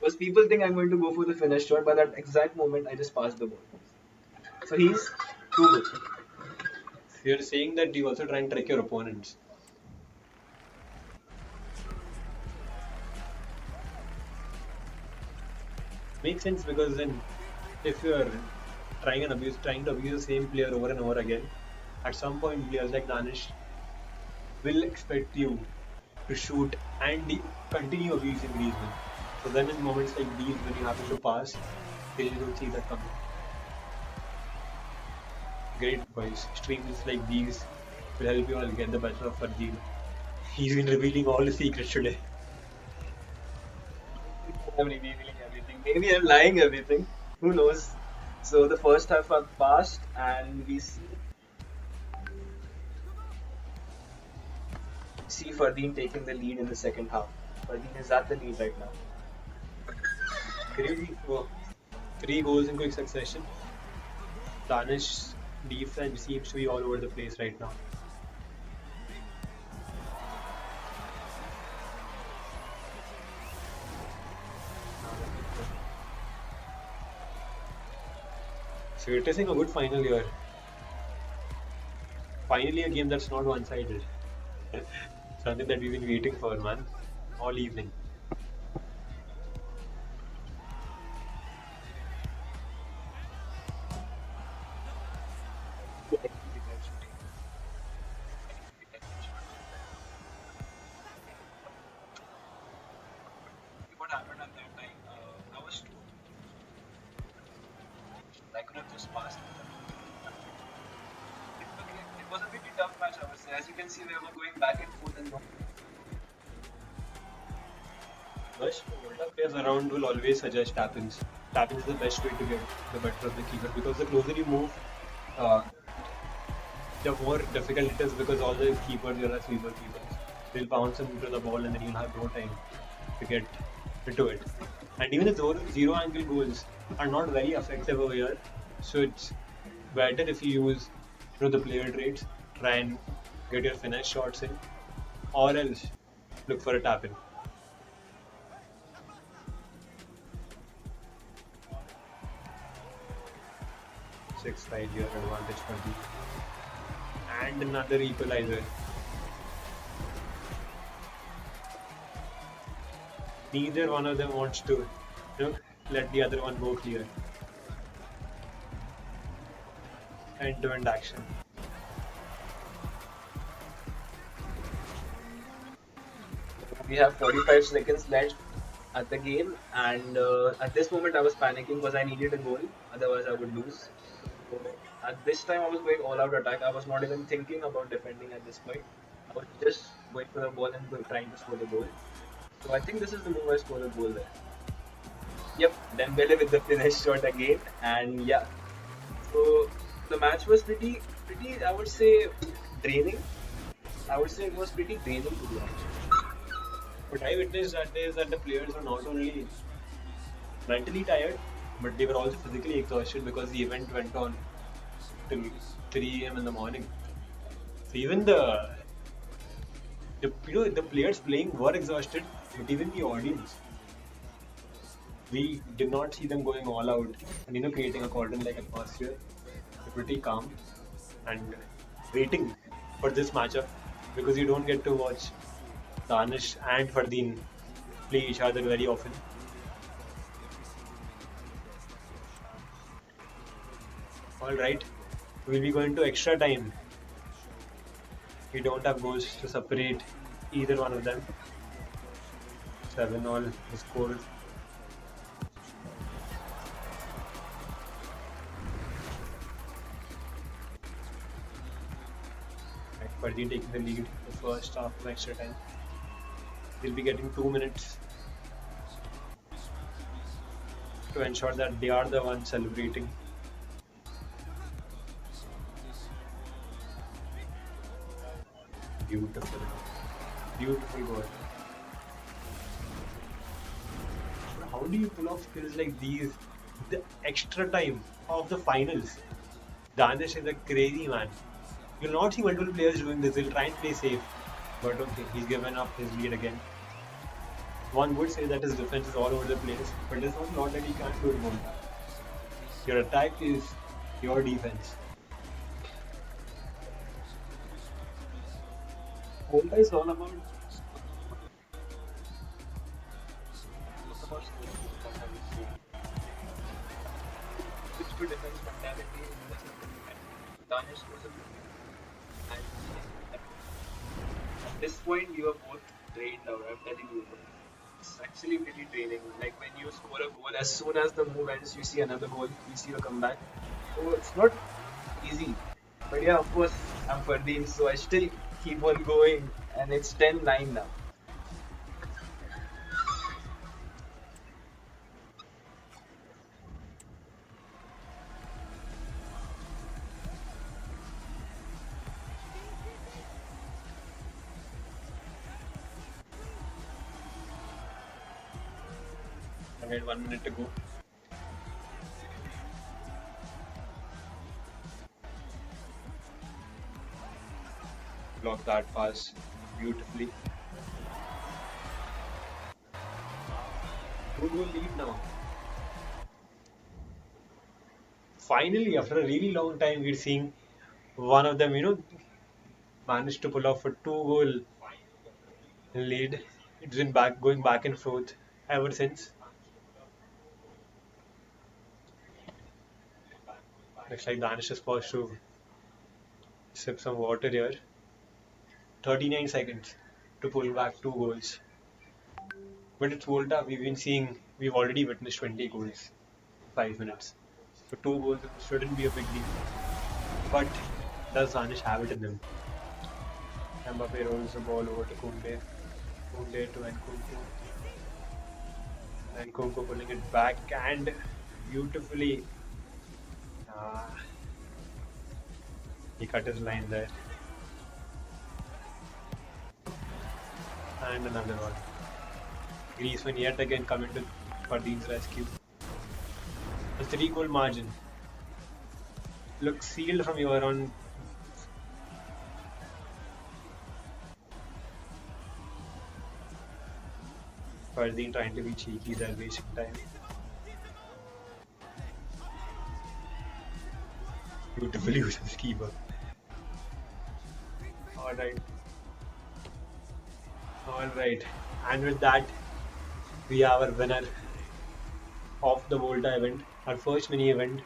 Because people think I'm going to go for the finish shot, but at that exact moment I just pass the ball. So he's too good. You're saying that you also try and trick your opponents. Makes sense because then if you're trying to abuse the same player over and over again, at some point players like Danish will expect you to shoot and continue abusing Griezmann. So then in moments like these when you have to pass, they don't see that coming. Great boys. Streams like these will help you all get the better of Fardeen. He's been revealing all the secrets today. I'm revealing everything. Maybe I'm lying everything. Who knows? So the first half have passed and we see Fardeen taking the lead in the second half. Fardeen is at the lead right now. Crazy. Oh, 3 goals in quick succession. Danish defense seems to be all over the place right now. So we're witnessing a good final here. Finally a game that's not one-sided. Something that we've been waiting for, man, all evening. What happened at that time? I was too. I could have just passed. It was a pretty tough match, I would say. As you can see, we were going back and forth and But Volta players around will always suggest tap-ins. Tap-ins is the best way to get the better of the keeper because the closer you move, uh, the more difficult it is because all the keepers here are sweeper keepers. They'll bounce into the ball and then you'll have no time to get into it. And even the zero angle goals are not very effective over here. So it's better if you use the player traits, try and get your finesse shots in, or else look for a tap in. 6-5 here advantage for the and another equalizer. Neither one of them wants to let the other one go clear. End-to-end action. we have 45 seconds left at the game, and at this moment I was panicking because I needed a goal, otherwise I would lose. So at this time I was going all out attack. I was not even thinking about defending at this point. I was just going for the ball and trying to score the goal. So I think this is the move I scored a goal there. Yep, Dembele with the finish shot again, and yeah. So the match was pretty. I would say draining. I would say it was pretty draining to be honest. What I witnessed that day is that the players were not only mentally tired, but they were also physically exhausted because the event went on till 3 a.m. in the morning. So even the players playing were exhausted, but even the audience, we did not see them going all out and creating a cauldron-like atmosphere. They're pretty calm and waiting for this matchup because you don't get to watch Danish and Fardeen play each other very often. All right, we'll be going to extra time. We don't have goals to separate either one of them. 7 all the score. Right, Fardeen taking the lead the first half of extra time. We'll be getting 2 minutes to ensure that they are the ones celebrating. Beautiful. Beautiful goal. How do you pull off skills like these? The extra time of the finals. Danish is a crazy man. You'll not see multiple players doing this. They'll try and play safe. But okay, he's given up his lead again. One would say that his defense is all over the place, but there's not a lot that he can't do in Volta. Your attack is your defense. Volta is all about Which good defense mentality Danish was a and at this point you are both drained out, I'm telling you. It's actually pretty draining. Like when you score a goal, as soon as the move ends, you see another goal, you see a comeback. So it's not easy. But yeah, of course, I'm Fardeen, so I still keep on going, and it's 10-9 now. again 1 minute to go. Block that pass beautifully. 2 goal lead now. Finally, after a really long time, we're seeing one of them, managed to pull off a 2 goal lead. It's been going back and forth ever since. Looks like Danish is supposed to sip some water here. 39 seconds to pull back 2 goals. But it's Volta. We've already witnessed 20 goals in 5 minutes. So 2 goals shouldn't be a big deal. But does Danish have it in them? Mbappe rolls the ball over to Kunde. Kunde to Nkunku. Nkunku pulling it back and beautifully. He cut his line there. And another one. Griezmann yet again coming to Fardeen's rescue. A 3 goal margin. Looks sealed from here on. Fardeen trying to be cheeky there, wasting time. Beautiful use of the keeper. Alright. Alright. And with that, we have our winner of the Volta event, our first mini event.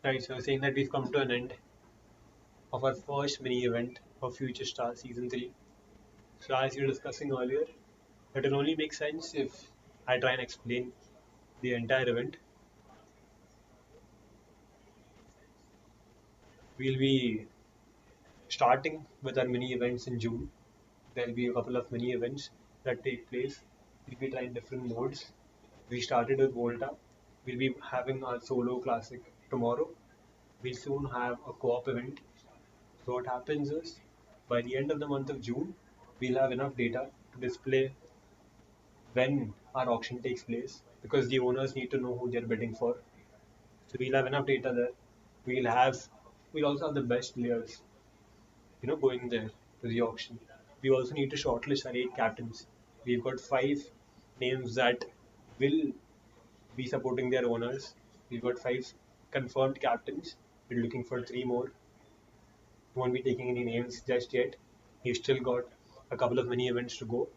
Right, so saying that we've come to an end of our first mini event of Future Star Season 3. So as you were discussing earlier, it will only make sense if I try and explain the entire event. We'll be starting with our mini events in June. There'll be a couple of mini events that take place. We'll be trying different modes. We started with Volta. We'll be having our solo classic tomorrow. We'll soon have a co-op event. So what happens is, by the end of the month of June, we'll have enough data to display when our auction takes place because the owners need to know who they're bidding for. So we'll have enough data there. We'll also have the best players, going there to the auction. we also need to shortlist our 8 captains. We've got 5 names that will be supporting their owners. We've got 5 confirmed captains. We're looking for 3 more. Won't be taking any names just yet. We've still got a couple of mini events to go.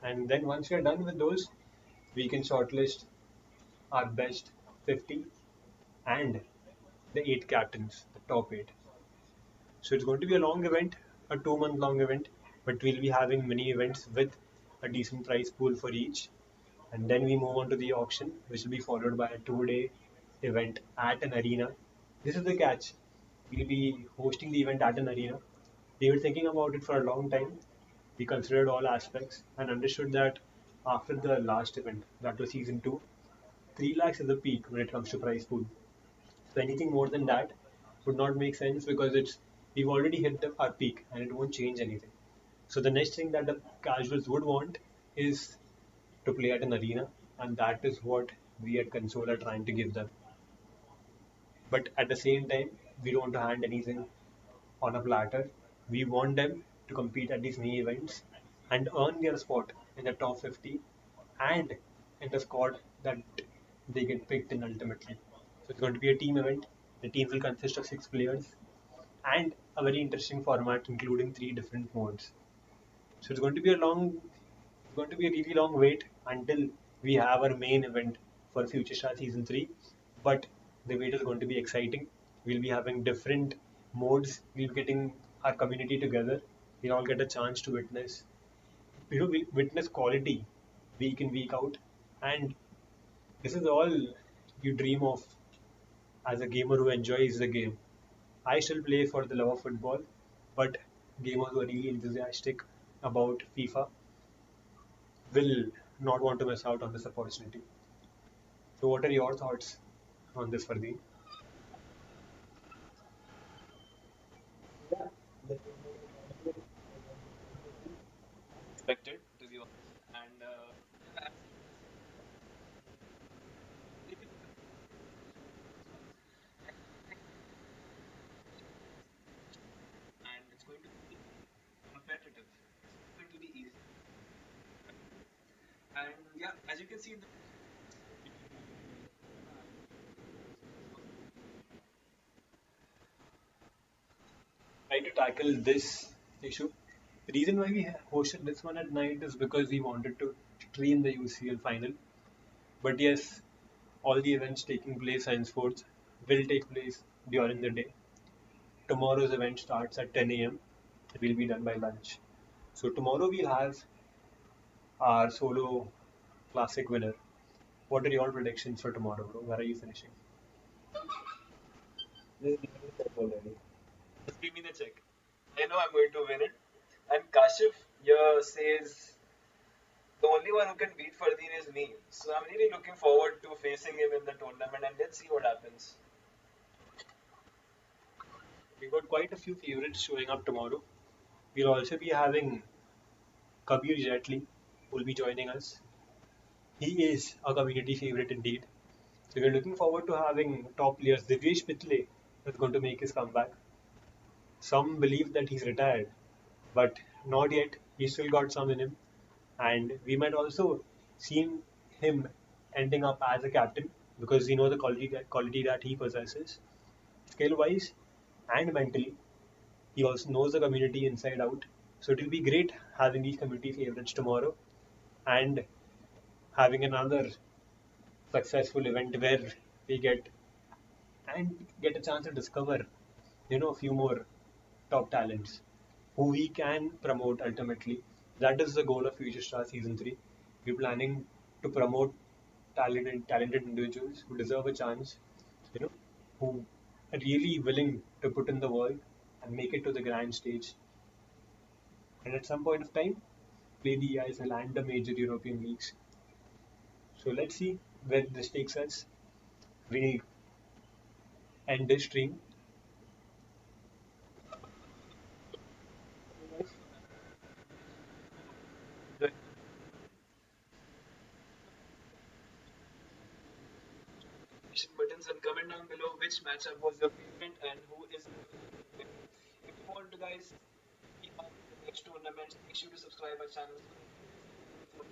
And then once we're done with those, we can shortlist our best 50 and the 8 captains, the top 8. So it's going to be a long event, a 2 month long event, but we'll be having mini events with a decent prize pool for each. And then we move on to the auction, which will be followed by a 2 day event at an arena. This is the catch. We'll be hosting the event at an arena. We were thinking about it for a long time. We considered all aspects and understood that after the last event, that was season 2, 3 lakhs is the peak when it comes to prize pool. So anything more than that would not make sense because it's we've already hit our peak and it won't change anything. So the next thing that the casuals would want is to play at an arena, and that is what we at Console are trying to give them. But at the same time, we don't want to hand anything on a platter. We want them to compete at these mini events and earn their spot in the top 50 and in the squad that they get picked in ultimately. So it's going to be a team event. The team will consist of 6 players and a very interesting format including 3 different modes. So it's going to be a really long wait until we have our main event for Future Star Season 3. But the wait is going to be exciting. We'll be having different modes. We'll be getting our community together. We'll all get a chance to we witness quality week in, week out. And this is all you dream of as a gamer who enjoys the game. I still play for the love of football, but gamers who are really enthusiastic about FIFA will not want to miss out on this opportunity. So, what are your thoughts on this, Fardeen? Expected, to be honest. And yeah, really looking and it's going to be competitive. It's going to be easy. And yeah, as you can see, Try to tackle this issue. The reason why we hosted this one at night is because we wanted to stream the UCL final. But yes, all the events taking place henceforth will take place during the day. Tomorrow's event starts at 10 a.m. We'll be done by lunch. So tomorrow we'll have our solo classic winner. What are your predictions for tomorrow, bro? Where are you finishing? just give me the check. I know I'm going to win it. And Kashif here says the only one who can beat Fardeen is me. So I'm really looking forward to facing him in the tournament and let's see what happens. We've got quite a few favorites showing up tomorrow. We'll also be having Kabir Jetli, who will be joining us. He is a community favorite indeed. So we're looking forward to having top players. Divyesh Pitle is going to make his comeback. Some believe that he's retired, but not yet. He's still got some in him. And we might also see him ending up as a captain because we know the quality that he possesses, skill wise and mentally. He also knows the community inside out. So it will be great having these community favorites tomorrow and having another successful event where we get a chance to discover, a few more top talents who we can promote ultimately. That is the goal of Future Star Season 3. We're planning to promote talented individuals who deserve a chance, you know, who are really willing to put in the work and make it to the grand stage. And at some point of time, play the EISL and the major European leagues. So let's see where this takes us. We end this stream. The notification buttons and comment down below which matchup was your favorite and who is. If you want to guys on the next tournaments. Make sure to subscribe our channel for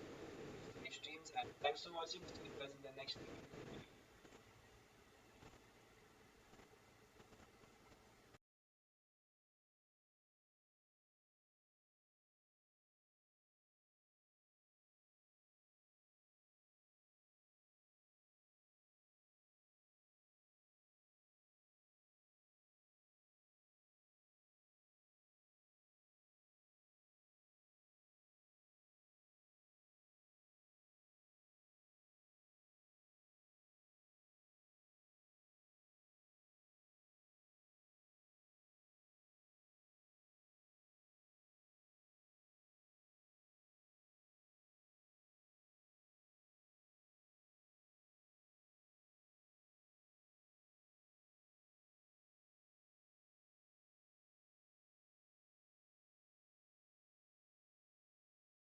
next streams. And thanks for watching. See you guys in the next video.